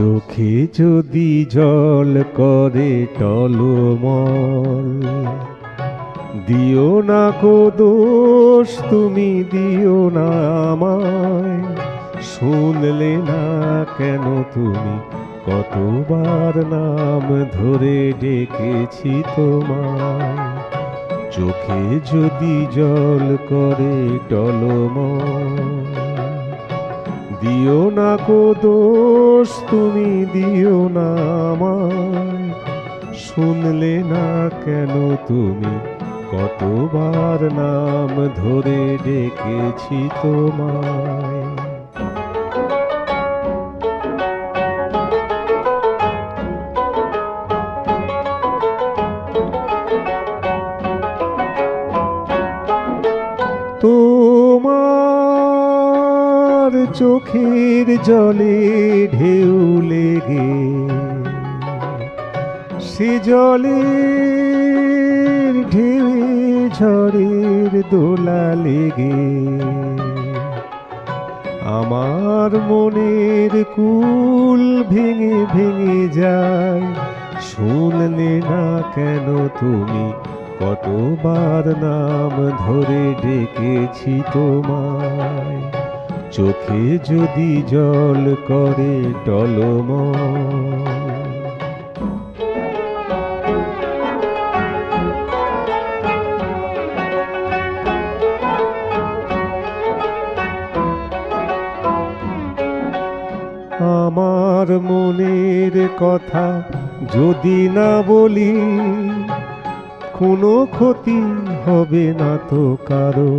চোখে যদি জল করে টলমল, দিও না কো দোষ, তুমি দিও না আমায়। শুনলে না কেন তুমি, কতবার নাম ধরে ডেকেছি তোমায়। চোখে যদি জল করে টলমল, দিও না কো দোষ, তুমি দিও না আমায়। শুনলে না কেন তুমি, কতবার নাম ধরে ডেকেছি তোমায়। তোমার চোখের জলে ঢেউ লেগে, সে জলের ঢেউয়ে ঝড়ের দোলা লেগে, আমার মনের কুল ভেঙে ভেঙে যায়। শুনলে না কেন তুমি, কতবার নাম ধরে ডেকেছি তোমায়। চোখে যদি জল করে টলমল, আমার মনের কথা যদি না বলি, কোনো ক্ষতি হবে না তো কারো।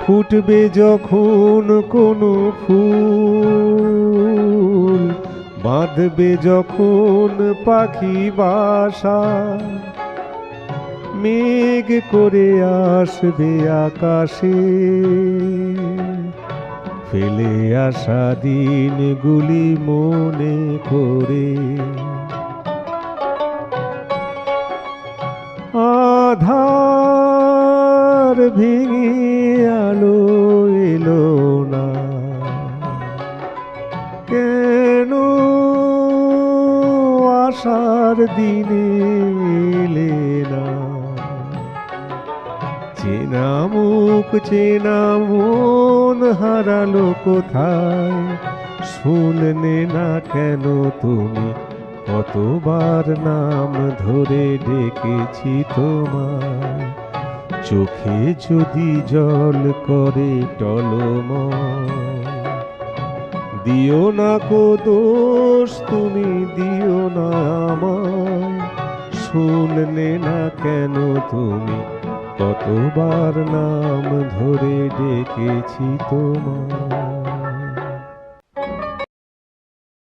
ফুটবে যখন কোনো ফুল, বাঁধবে যখন পাখি বাসা, মেঘ করে আসবে আকাশে, ফেলে আসা দিনগুলি মনে করে। আধার ভেঙে আলো এলো না কেন, আশার দিনে এলে না। চেনা মুখ চেনা মন হারালো কোথায়। শুনলে না কেন তুমি, কতবার নাম ধরে ডেকেছি তোমায়। চোখে যদি জল করে টলমল, দিও না কো দোষ, তুমি দিও না আমায়। শুনলে না কেন তুমি, কতবার নাম ধরে ডেকেছি তোমায়।